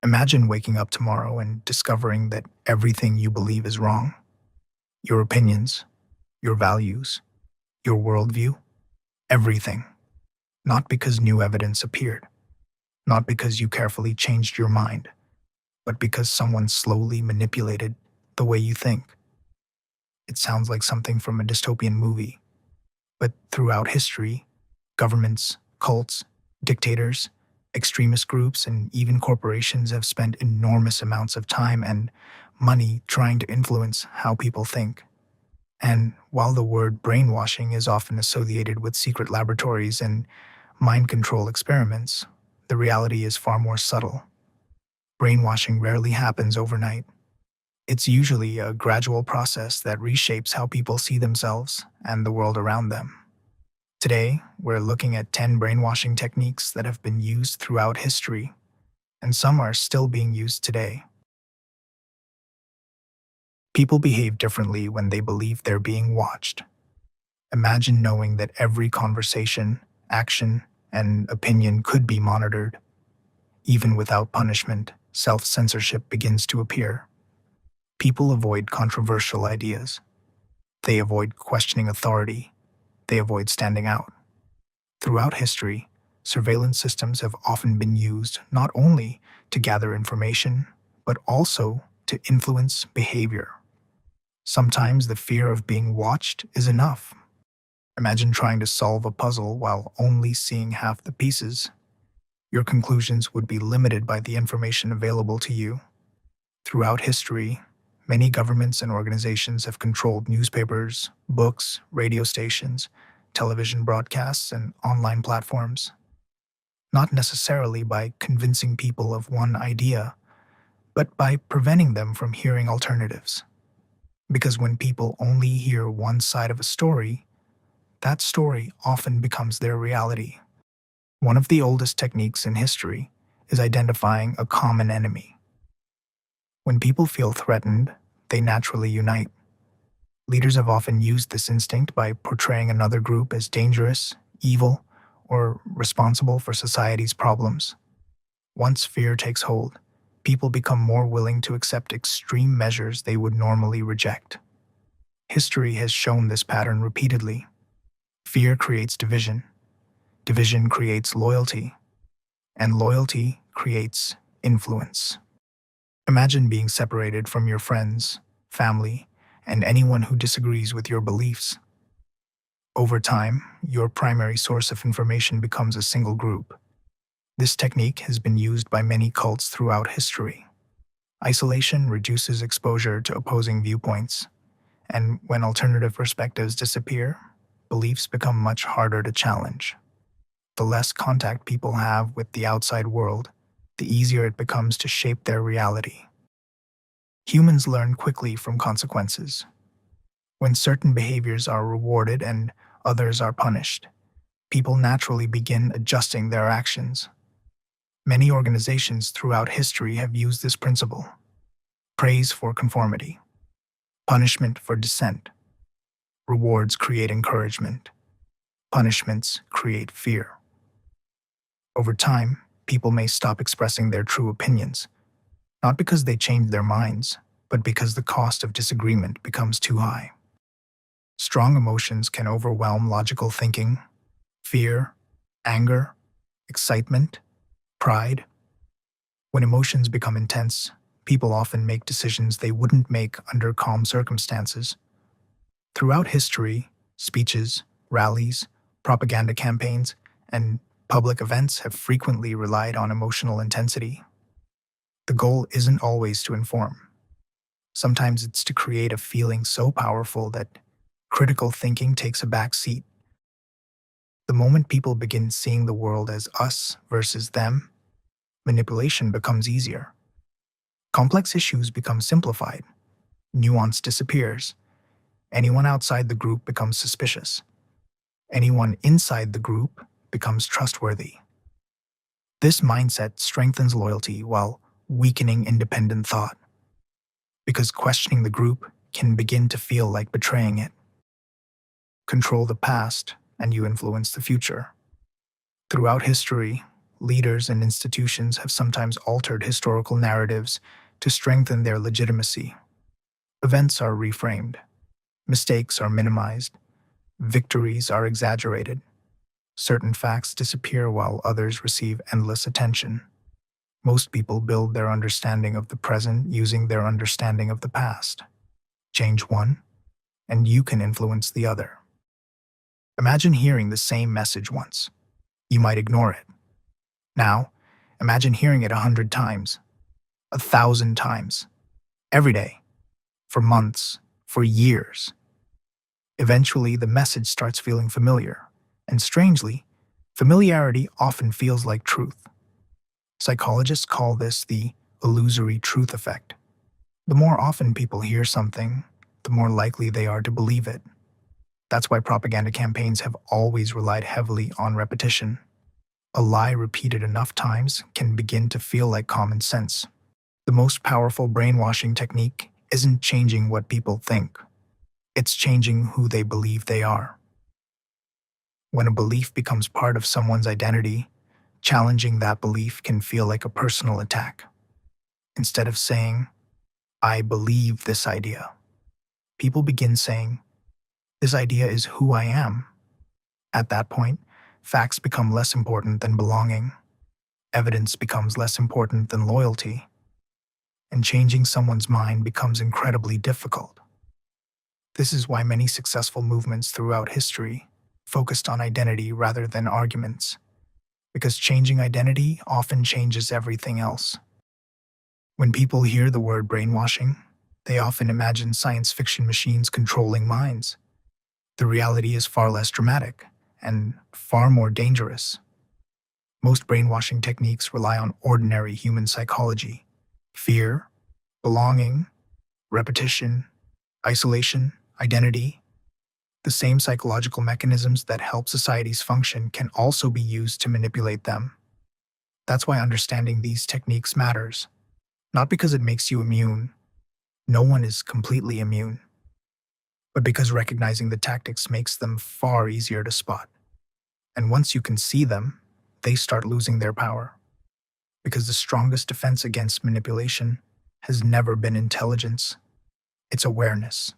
Imagine waking up tomorrow and discovering that everything you believe is wrong. Your opinions, your values, your worldview, everything. Not because new evidence appeared, not because you carefully changed your mind, but because someone slowly manipulated the way you think. It sounds like something from a dystopian movie, but throughout history, governments, cults, dictators, extremist groups, and even corporations have spent enormous amounts of time and money trying to influence how people think. And while the word brainwashing is often associated with secret laboratories and mind control experiments, the reality is far more subtle. Brainwashing rarely happens overnight. It's usually a gradual process that reshapes how people see themselves and the world around them. Today, we're looking at 10 brainwashing techniques that have been used throughout history, and some are still being used today. People behave differently when they believe they're being watched. Imagine knowing that every conversation, action, and opinion could be monitored. Even without punishment, self-censorship begins to appear. People avoid controversial ideas. They avoid questioning authority. They avoid standing out. Throughout history, surveillance systems have often been used not only to gather information, but also to influence behavior. Sometimes the fear of being watched is enough. Imagine trying to solve a puzzle while only seeing half the pieces. Your conclusions would be limited by the information available to you. Throughout history, many governments and organizations have controlled newspapers, books, radio stations, television broadcasts, and online platforms. Not necessarily by convincing people of one idea, but by preventing them from hearing alternatives. Because when people only hear one side of a story, that story often becomes their reality. One of the oldest techniques in history is identifying a common enemy. When people feel threatened, they naturally unite. Leaders have often used this instinct by portraying another group as dangerous, evil, or responsible for society's problems. Once fear takes hold, people become more willing to accept extreme measures they would normally reject. History has shown this pattern repeatedly. Fear creates division. Division creates loyalty. And loyalty creates influence. Imagine being separated from your friends, family, and anyone who disagrees with your beliefs. Over time, your primary source of information becomes a single group. This technique has been used by many cults throughout history. Isolation reduces exposure to opposing viewpoints, and when alternative perspectives disappear, beliefs become much harder to challenge. The less contact people have with the outside world, the easier it becomes to shape their reality. Humans learn quickly from consequences. When certain behaviors are rewarded and others are punished, people naturally begin adjusting their actions. Many organizations throughout history have used this principle. Praise for conformity, punishment for dissent. Rewards create encouragement. Punishments create fear. Over time, people may stop expressing their true opinions, not because they changed their minds, but because the cost of disagreement becomes too high. Strong emotions can overwhelm logical thinking, fear, anger, excitement, pride. When emotions become intense, people often make decisions they wouldn't make under calm circumstances. Throughout history, speeches, rallies, propaganda campaigns, and public events have frequently relied on emotional intensity. The goal isn't always to inform. Sometimes it's to create a feeling so powerful that critical thinking takes a back seat. The moment people begin seeing the world as us versus them, manipulation becomes easier. Complex issues become simplified. Nuance disappears. Anyone outside the group becomes suspicious. Anyone inside the group becomes trustworthy. This mindset strengthens loyalty while weakening independent thought, because questioning the group can begin to feel like betraying it. Control the past, and you influence the future. Throughout history, leaders and institutions have sometimes altered historical narratives to strengthen their legitimacy. Events are reframed, mistakes are minimized, victories are exaggerated. Certain facts disappear while others receive endless attention. Most people build their understanding of the present using their understanding of the past. Change one, and you can influence the other. Imagine hearing the same message once. You might ignore it. Now, imagine hearing it 100 times, 1,000 times, every day, for months, for years. Eventually, the message starts feeling familiar, and strangely, familiarity often feels like truth. Psychologists call this the illusory truth effect. The more often people hear something, the more likely they are to believe it. That's why propaganda campaigns have always relied heavily on repetition. A lie repeated enough times can begin to feel like common sense. The most powerful brainwashing technique isn't changing what people think, it's changing who they believe they are. When a belief becomes part of someone's identity, challenging that belief can feel like a personal attack. Instead of saying, I believe this idea, people begin saying, this idea is who I am. At that point, facts become less important than belonging, evidence becomes less important than loyalty, and changing someone's mind becomes incredibly difficult. This is why many successful movements throughout history focused on identity rather than arguments, because changing identity often changes everything else. When people hear the word brainwashing, they often imagine science fiction machines controlling minds. The reality is far less dramatic and far more dangerous. Most brainwashing techniques rely on ordinary human psychology: fear, belonging, repetition, isolation, identity. The same psychological mechanisms that help societies function can also be used to manipulate them. That's why understanding these techniques matters. Not because it makes you immune, no one is completely immune, but because recognizing the tactics makes them far easier to spot. And once you can see them, they start losing their power. Because the strongest defense against manipulation has never been intelligence, it's awareness.